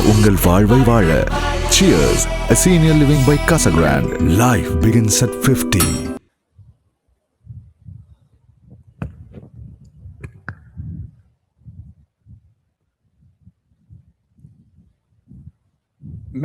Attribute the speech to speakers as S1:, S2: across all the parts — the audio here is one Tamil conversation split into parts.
S1: உங்கள் வாழ்வை வாழ. Cheers, a senior living by Casa Grande. Life begins at 50.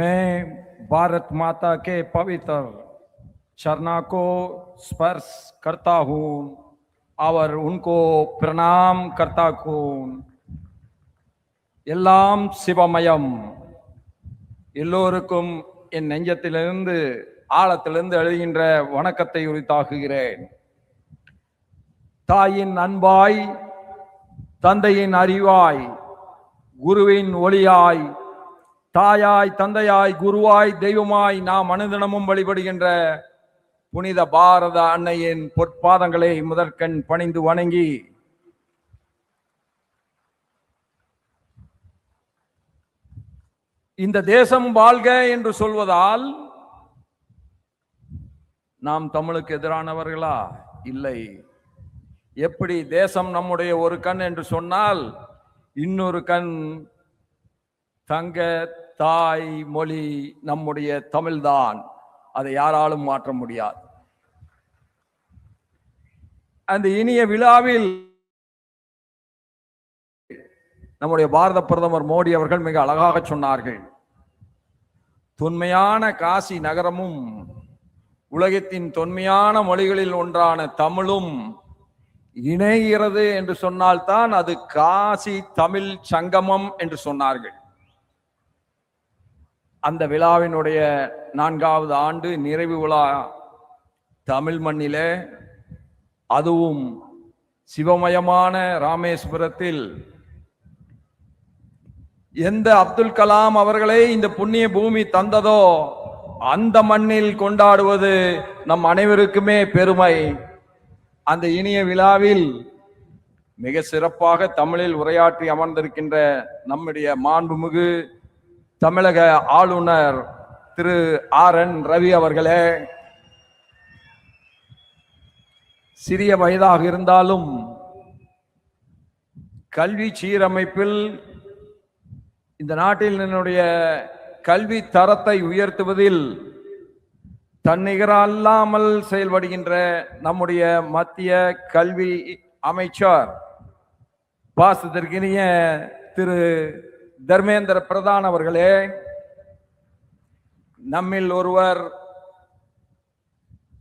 S2: मैं भारत माता के पवित्र चरणों को स्पर्श करता हूँ और उनको प्रणाम करता हूँ. எல்லாம் சிவமயம். எல்லோருக்கும் என் நெஞ்சத்திலிருந்து ஆழத்திலிருந்து எழுகின்ற வணக்கத்தை உரித்தாக்குகிறேன். தாயின் அன்பாய், தந்தையின் அறிவாய், குருவின் ஒளியாய், தாயாய், தந்தையாய், குருவாய், தெய்வமாய் நாம் அனுதினமும் வழிபடுகின்ற புனித பாரத அன்னையின் பொற்பாதங்களை முதற்கண் பணிந்து வணங்கி, இந்த தேசம் வாழ்க என்று சொல்வதால் நாம் தமிழுக்கு எதிரானவர்களா? இல்லை. எப்படி தேசம் நம்முடைய ஒரு கண் என்று சொன்னால் இன்னொரு கண் தங்க தாய் மொழி நம்முடைய தமிழ்தான். அதை யாராலும் மாற்ற முடியாது. அந்த இனிய விழாவில் நம்முடைய பாரத பிரதமர் மோடி அவர்கள் மிக அழகாக சொன்னார்கள். தொன்மையான காசி நகரமும் உலகத்தின் தொன்மையான மொழிகளில் ஒன்றான தமிழும் இணைகிறது என்று சொன்னால்தான் அது காசி தமிழ் சங்கமம் என்று சொன்னார்கள். அந்த விழாவினுடைய 4வது ஆண்டு நிறைவு விழா தமிழ் மண்ணிலே, அதுவும் சிவமயமான ராமேஸ்வரத்தில் எந்த அப்துல் கலாம் அவர்களை இந்த புண்ணிய பூமி தந்ததோ அந்த மண்ணில் கொண்டாடுவது நம் அனைவருக்குமே பெருமை. அந்த இனிய விழாவில் மிக சிறப்பாக தமிழில் உரையாற்றி அமர்ந்திருக்கின்ற நம்முடைய மாண்புமிகு தமிழக ஆளுநர் திரு RN ரவி அவர்களே, சிறிய வயதாக இருந்தாலும் கல்வி சீரமைப்பில் இந்த நாட்டில் என்னுடைய கல்வி தரத்தை உயர்த்துவதில் தன்னிகரல்லாமல் செயல்படுகின்ற நம்முடைய மத்திய கல்வி அமைச்சர் பாசத்திற்கினிய திரு தர்மேந்திர பிரதான் அவர்களே, நம்மில் ஒருவர்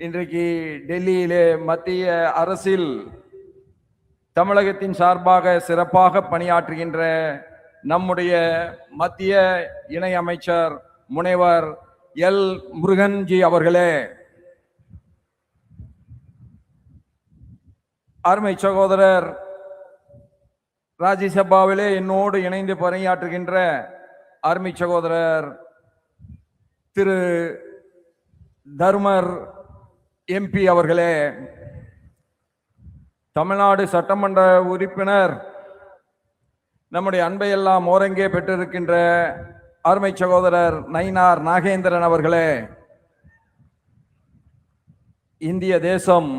S2: இன்றைக்கு டெல்லியிலே மத்திய அரசில் தமிழகத்தின் சார்பாக சிறப்பாக பணியாற்றுகின்ற நம்முடைய மத்திய இணை அமைச்சர் முனைவர் L. முருகன்ஜி அவர்களே, அருமை சகோதரர் ராஜ்யசபாவிலே என்னோடு இணைந்து பணியாற்றுகின்ற அருமை சகோதரர் திரு தர்மர் MP அவர்களே, தமிழ்நாடு சட்டமன்ற உறுப்பினர் நம்முடைய அன்பையெல்லாம் ஓரங்கே பெற்றிருக்கின்ற அருமை சகோதரர் நயினார் நாகேந்திரன் அவர்களே, இந்திய தேசம்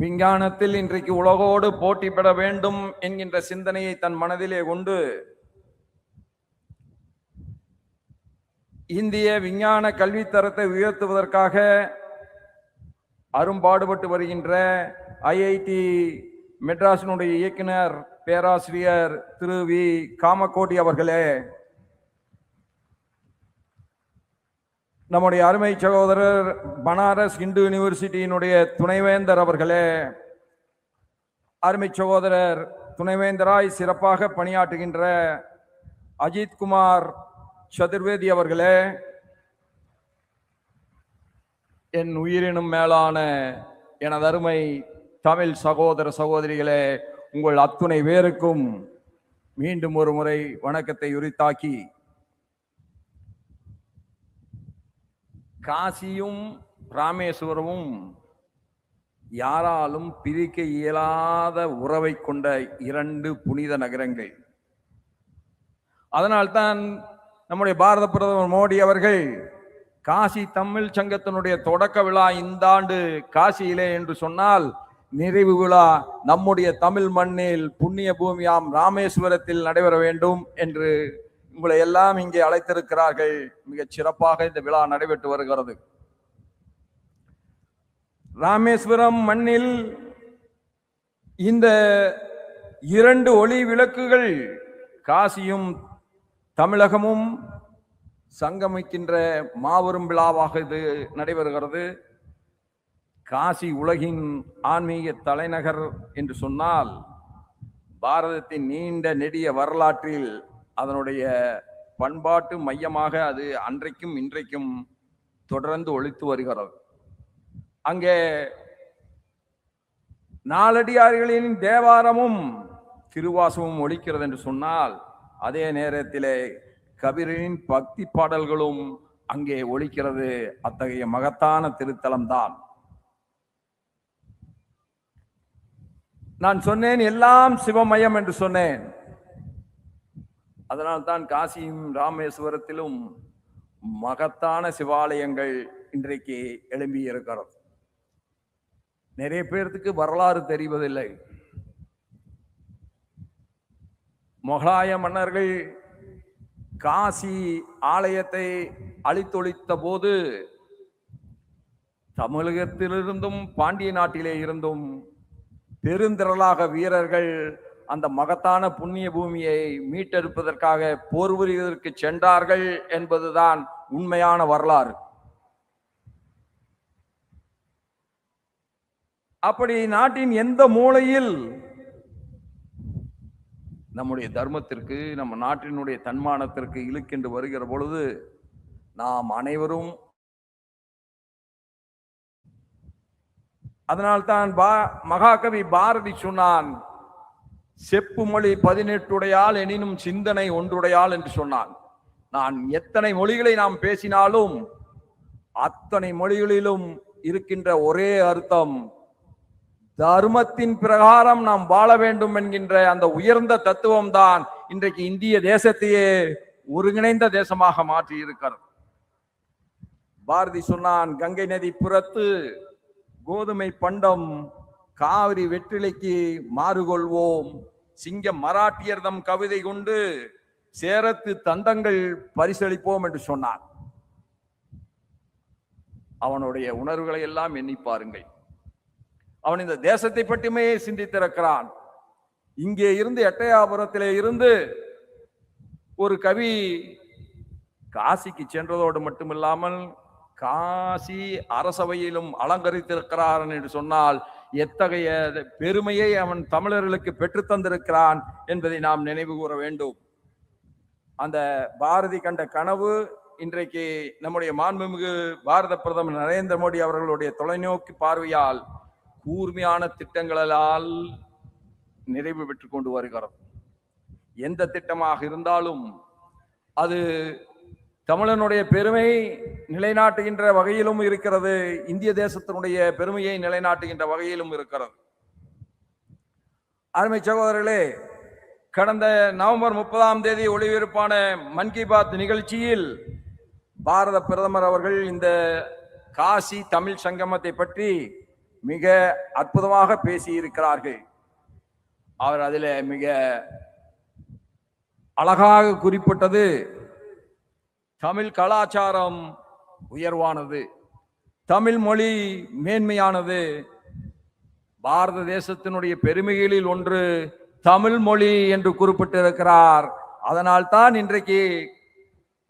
S2: விஞ்ஞானத்தில் இன்றைக்கு உலகோடு போட்டி பெற வேண்டும் என்கின்ற சிந்தனையை தன் மனதிலே கொண்டு இந்திய விஞ்ஞான கல்வித்தரத்தை உயர்த்துவதற்காக அரும்பாடுபட்டு வருகின்ற IIT மெட்ராஸினுடைய இயக்குனர் பேராசிரியர் திரு V. காமகோட்டி அவர்களே, நம்முடைய அருமை சகோதரர் பனாரஸ் இந்து யூனிவர்சிட்டியினுடைய துணைவேந்தர் அவர்களே, அருமை சகோதரர் துணைவேந்தராய் சிறப்பாக பணியாற்றுகின்ற அஜித் குமார் சதுர்வேதி அவர்களே, என் உயிரினும் மேலான எனது அருமை தமிழ் சகோதர சகோதரிகளே, உங்கள் அத்துணை பேருக்கும் மீண்டும் ஒரு முறை வணக்கத்தை உரித்தாக்கி, காசியும் ராமேஸ்வரமும் யாராலும் பிரிக்க இயலாத உறவை கொண்ட 2 புனித நகரங்கள். அதனால்தான் நம்முடைய பாரத பிரதமர் மோடி அவர்கள் காசி தமிழ் சங்கத்தினுடைய தொடக்க விழா இந்த ஆண்டு காசியிலே என்று சொன்னால், நிறைவு விழா நம்முடைய தமிழ் மண்ணில் புண்ணிய பூமியாம் ராமேஸ்வரத்தில் நடைபெற வேண்டும் என்று உங்களை எல்லாம் இங்கே அழைத்திருக்கிறார்கள். மிகச் சிறப்பாக இந்த விழா நடைபெற்று வருகிறது. ராமேஸ்வரம் மண்ணில் இந்த 2 ஒளி விளக்குகள் காசியும் தமிழகமும் சங்கமிக்கின்ற மாபெரும் விழாவாக இது நடைபெறுகிறது. காசி உலகின் ஆன்மீக தலைநகர் என்று சொன்னால் பாரதத்தின் நீண்ட நெடிய வரலாற்றில் அதனுடைய பண்பாட்டு மையமாக அது அன்றைக்கும் இன்றைக்கும் தொடர்ந்து ஒலித்து வருகிறது. அங்கே நாலடியார்களின் தேவாரமும் திருவாசமும் ஒலிக்கிறது என்று சொன்னால், அதே நேரத்திலே கபிரின் பக்தி பாடல்களும் அங்கே ஒலிக்கிறது. அத்தகைய மகத்தான திருத்தலம்தான். நான் சொன்னேன் எல்லாம் சிவமயம் என்று சொன்னேன். அதனால்தான் காசியும் ராமேஸ்வரத்திலும் மகத்தான சிவாலயங்கள் இன்றைக்கு எழும்பி இருக்கிறது. நிறைய பேர்த்துக்கு வரலாறு தெரிவதில்லை. முகலாய மன்னர்கள் காசி ஆலயத்தை அழித்தொழித்த போது தமிழகத்திலிருந்தும் பாண்டிய நாட்டிலே இருந்தும் பெருந்திரளாக வீரர்கள் அந்த மகத்தான புண்ணிய பூமியை மீட்டெடுப்பதற்காக போர் புரிவதற்கு சென்றார்கள் என்பதுதான் உண்மையான வரலாறு. அப்படி நாட்டின் எந்த மூலையில் நம்முடைய தர்மத்திற்கு, நம்ம நாட்டினுடைய தன்மானத்திற்கு இழுக்கென்று வருகிற பொழுது நாம் அனைவரும், அதனால்தான் மகாகவி பாரதி சொன்னான், செப்பு மொழி 18 எனினும் சிந்தனை ஒன்றுடையாள் என்று சொன்னான். நான் எத்தனை மொழிகளை நாம் பேசினாலும் அத்தனை மொழிகளிலும் இருக்கின்ற ஒரே அர்த்தம், தர்மத்தின் பிரகாரம் நாம் வாழ வேண்டும் என்கின்ற அந்த உயர்ந்த தத்துவம் தான் இன்றைக்கு இந்திய தேசத்தையே ஒருங்கிணைந்த தேசமாக மாற்றி இருக்கிறது. பாரதி சொன்னான், கங்கை நதி புறத்து கோதுமை பண்டம் காவிரி வெற்றிலைக்கு மாறுகொள்வோம், சிங்கம் மராட்டியர்தம் கவிதை கொண்டு சேரத்து தந்தங்கள் பரிசளிப்போம் என்று சொன்னான். அவனுடைய உணர்வுகளை எல்லாம் எண்ணி பாருங்கள். அவன் இந்த தேசத்தை பற்றியுமே சிந்தித்திருக்கிறான். இங்கே இருந்து எட்டயாபுரத்திலே இருந்து ஒரு கவி காசிக்கு சென்றதோடு மட்டுமில்லாமல் காசி அரசவையிலும் அலங்கரித்திருக்கிறான் என்று சொன்னால் எத்தகைய பெருமையை அவன் தமிழர்களுக்கு பெற்று தந்திருக்கிறான் என்பதை நாம் நினைவு கூற வேண்டும். அந்த பாரதி கண்ட கனவு இன்றைக்கு நம்முடைய மாண்புமிகு பாரத பிரதமர் நரேந்திர மோடி அவர்களுடைய தொலைநோக்கி பார்வையால் கூர்மையான திட்டங்களால் நிறைவு பெற்று கொண்டு வருகிறது. எந்த திட்டமாக இருந்தாலும் அது தமிழனுடைய பெருமை நிலைநாட்டுகின்ற வகையிலும் இருக்கிறது, இந்திய தேசத்தினுடைய பெருமையை நிலைநாட்டுகின்ற வகையிலும் இருக்கிறது. அருமை சகோதரர்களே, கடந்த நவம்பர் 30 ஒளிபரப்பான மன் கி பாத் நிகழ்ச்சியில் பாரத பிரதமர் அவர்கள் இந்த காசி தமிழ் சங்கமத்தை பற்றி மிக அற்புதமாக பேசியிருக்கிறார்கள். அவர் அதில் மிக அழகாக குறிப்பிட்டது, தமிழ் கலாச்சாரம் உயர்வானது, தமிழ் மொழி மேன்மையானது, பாரத தேசத்தினுடைய பெருமைகளில் ஒன்று தமிழ் மொழி என்று குறிப்பிட்டிருக்கிறார். அதனால் தான் இன்றைக்கு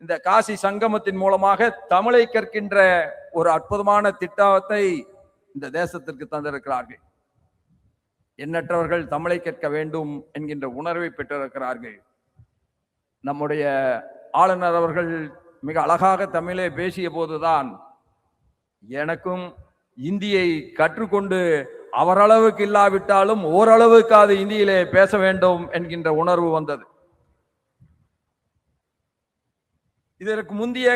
S2: இந்த காசி சங்கமத்தின் மூலமாக தமிழை கற்கின்ற ஒரு அற்புதமான திட்டத்தை இந்த தேசத்திற்கு தந்திருக்கிறார்கள். எண்ணற்றவர்கள் தமிழை கற்க வேண்டும் என்கின்ற உணர்வை பெற்றிருக்கிறார்கள். நம்முடைய ஆளுநர் அவர்கள் மிக அழகாக தமிழை பேசிய போதுதான் எனக்கும் இந்தியை கற்றுக்கொண்டு அவரளவுக்கு இல்லாவிட்டாலும் ஓரளவுக்கு அது இந்தியிலே பேச வேண்டும் என்கின்ற உணர்வு வந்தது. இதற்கு முந்தைய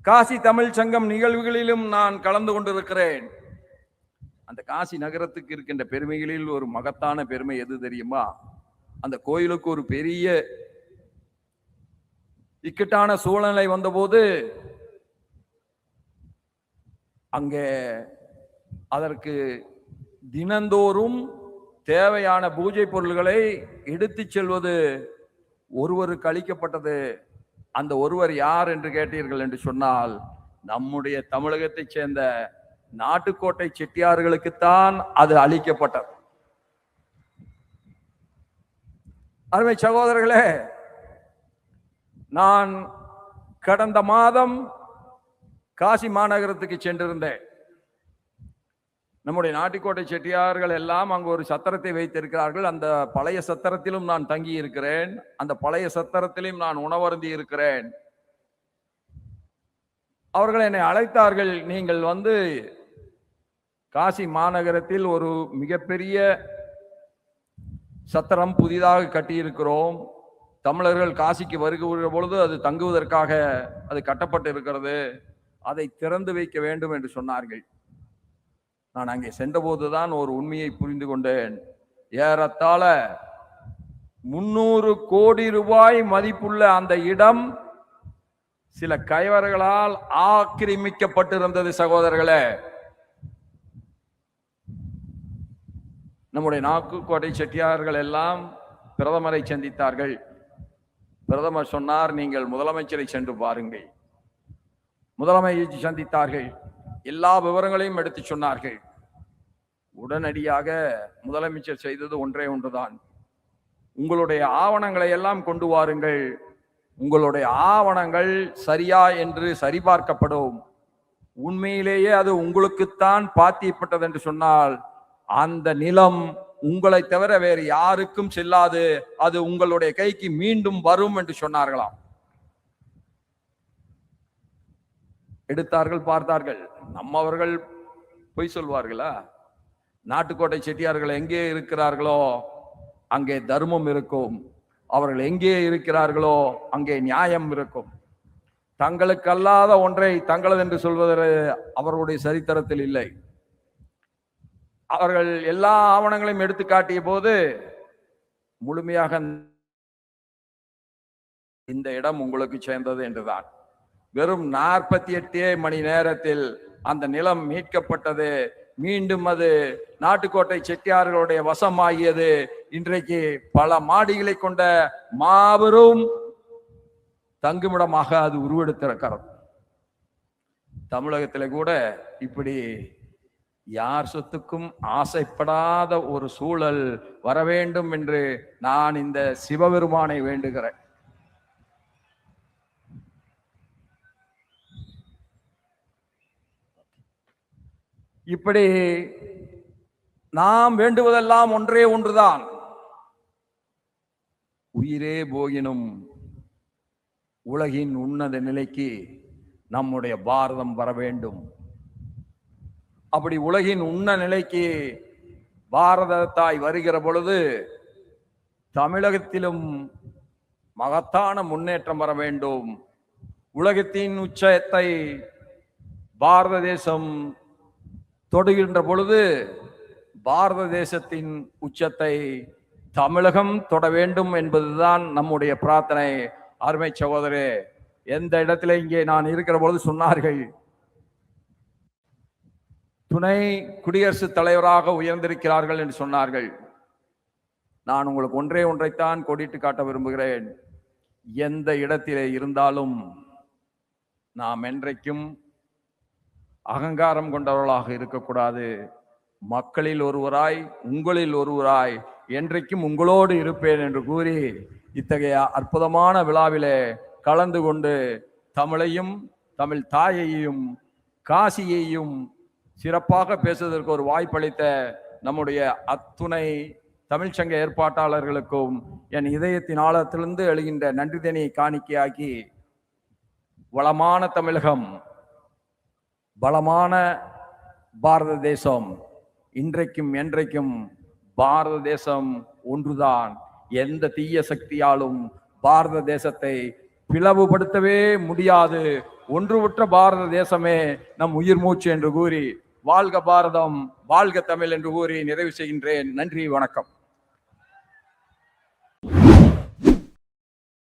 S2: காசி தமிழ் சங்கம் நிகழ்வுகளிலும் நான் கலந்து கொண்டிருக்கிறேன். அந்த காசி நகரத்துக்கு இருக்கின்ற பெருமைகளில் ஒரு மகத்தான பெருமை எது தெரியுமா? அந்த கோயிலுக்கு ஒரு பெரிய இக்கட்டான சூழ்நிலை வந்தபோது அங்கே அதற்கு தினந்தோறும் தேவையான பூஜை பொருள்களை எடுத்துச் செல்வது ஒருவருக்கு அளிக்கப்பட்டது. அந்த ஒருவர் யார் என்று கேட்டீர்கள் என்று சொன்னால், நம்முடைய தமிழகத்தைச் சேர்ந்த நாட்டுக்கோட்டை செட்டியார்களுக்குத்தான் அது அளிக்கப்பட்டது. அருமை சகோதரர்களே, நான் கடந்த மாதம் காசி மாநகரத்துக்கு சென்றிருந்தேன். நம்முடைய நாட்டுக்கோட்டை செட்டியார்கள் எல்லாம் அங்கு ஒரு சத்திரத்தை வைத்திருக்கிறார்கள். அந்த பழைய சத்திரத்திலும் நான் தங்கி இருக்கிறேன். அந்த பழைய சத்திரத்திலும் நான் உணவருந்தி இருக்கிறேன். அவர்கள் என்னை அழைத்தார்கள், நீங்கள் வந்து காசி மாநகரத்தில் ஒரு மிகப்பெரிய சத்திரம் புதிதாக கட்டியிருக்கிறோம். தமிழர்கள் காசிக்கு வருகிற பொழுது அது தங்குவதற்காக அது கட்டப்பட்டு இருக்கிறது, அதை திறந்து வைக்க வேண்டும் என்று சொன்னார்கள். நான் அங்கே சென்றபோதுதான் ஒரு உண்மையை புரிந்து கொண்டேன். ஏறத்தாழ 300 கோடி ரூபாய் மதிப்புள்ள அந்த இடம் சில கைவர்களால் ஆக்கிரமிக்கப்பட்டிருந்தது. சகோதரர்களே, நம்முடைய நாட்டுக்கோட்டை செட்டியார்கள் எல்லாம் பிரதமரை சந்தித்தார்கள். பிரதமர் சொன்னார், நீங்கள் முதலமைச்சரை சென்று பாருங்கள். முதலமைச்சரை சந்தித்தார்கள். எல்லா விவரங்களையும் எடுத்து சொன்னார்கள். உடனடியாக முதலமைச்சர் செய்தது ஒன்றே ஒன்றுதான், உங்களுடைய ஆவணங்களை எல்லாம் கொண்டு வாருங்கள், உங்களுடைய ஆவணங்கள் சரியா என்று சரிபார்க்கப்படும். உண்மையிலேயே அது உங்களுக்குத்தான் பாத்தியப்பட்டது என்று சொன்னால் அந்த நிலம் உங்களை தவிர வேறு யாருக்கும் செல்லாது, அது உங்களுடைய கைக்கு மீண்டும் வரும் என்று சொன்னார்களாம். எடுத்தார்கள், பார்த்தார்கள். நம்மவர்கள் பொய் சொல்வார்களா? நாட்டுக்கோட்டை செட்டியார்கள் எங்கே இருக்கிறார்களோ அங்கே தர்மம் இருக்கும், அவர்கள் எங்கே இருக்கிறார்களோ அங்கே நியாயம் இருக்கும். தங்களுக்கு அல்லாத ஒன்றை தங்களது என்று சொல்வது அவர்களுடைய சரித்திரத்தில் இல்லை. அவர்கள் எல்லா ஆவணங்களையும் எடுத்து காட்டிய போது முழுமையாக இந்த இடம் உங்களுக்கு சேர்ந்தது என்றுதான். வெறும் 48 மணி நேரத்தில் அந்த நிலம் மீட்கப்பட்டது. மீண்டும் அது நாட்டுக்கோட்டை செட்டியார்களுடைய வசமாகியது. இன்றைக்கு பல மாடிகளை கொண்ட மாபெரும் தங்குமிடமாக அது உருவெடுத்திருக்கிறது. தமிழகத்திலே கூட இப்படி யார் சொத்துக்கும் ஆசைப்படாத ஒரு சூழல் வர வேண்டும் என்று நான் இந்த சிவபெருமானை வேண்டுகிறேன். இப்படி நாம் வேண்டுவதெல்லாம் ஒன்றே ஒன்றுதான், உயிரே போகினும் உலகின் உன்னத நிலைக்கு நம்முடைய பாரதம் வர வேண்டும். அப்படி உலகின் உன்ன நிலைக்கு பாரத தாய் வருகிற பொழுது தமிழகத்திலும் மகத்தான முன்னேற்றம் வர வேண்டும். உலகத்தின் உச்சத்தை பாரத தேசம் தொடுகின்ற பொழுது பாரத தேசத்தின் உச்சத்தை தமிழகம் தொட வேண்டும் என்பதுதான் நம்முடைய பிரார்த்தனை. அருமை சகோதரே, எந்த இடத்துல இங்கே நான் இருக்கிற பொழுது சொன்னார்கள், துணை குடியரசுத் தலைவராக உயர்ந்திருக்கிறார்கள் என்று சொன்னார்கள். நான் உங்களுக்கு ஒன்றே ஒன்றைத்தான் கோடிட்டு காட்ட விரும்புகிறேன். எந்த இடத்திலே இருந்தாலும் நாம் என்றைக்கும் அகங்காரம் கொண்டவர்களாக இருக்கக்கூடாது. மக்களில் ஒருவராய், உங்களில் ஒருவராய் என்றைக்கும் உங்களோடு இருப்பேன் என்று கூறி இத்தகைய அற்புதமான விழாவிலே கலந்து கொண்டு தமிழையும் தமிழ் தாயையும் காசியையும் சிறப்பாக பேசுவதற்கு ஒரு வாய்ப்பளித்த நம்முடைய அத்துணை தமிழ்ச்சங்க ஏற்பாட்டாளர்களுக்கும் என் இதயத்தின் ஆழத்திலிருந்து எழுகின்ற நன்றிதனை காணிக்கையாக்கி, வளமான தமிழகம், பலமான பாரத தேசம், இன்றைக்கும் என்றைக்கும் பாரத தேசம் ஒன்றுதான். எந்த தீய சக்தியாலும் பாரத தேசத்தை பிளவுபடுத்தவே முடியாது. ஒன்றுபட்ட பாரத தேசமே நம் உயிர் மூச்சு என்று கூறி, வாழ்க பாரதம், வாழ்க தமிழ் என்று கூறி நிறைவு செய்கின்றேன். நன்றி, வணக்கம்.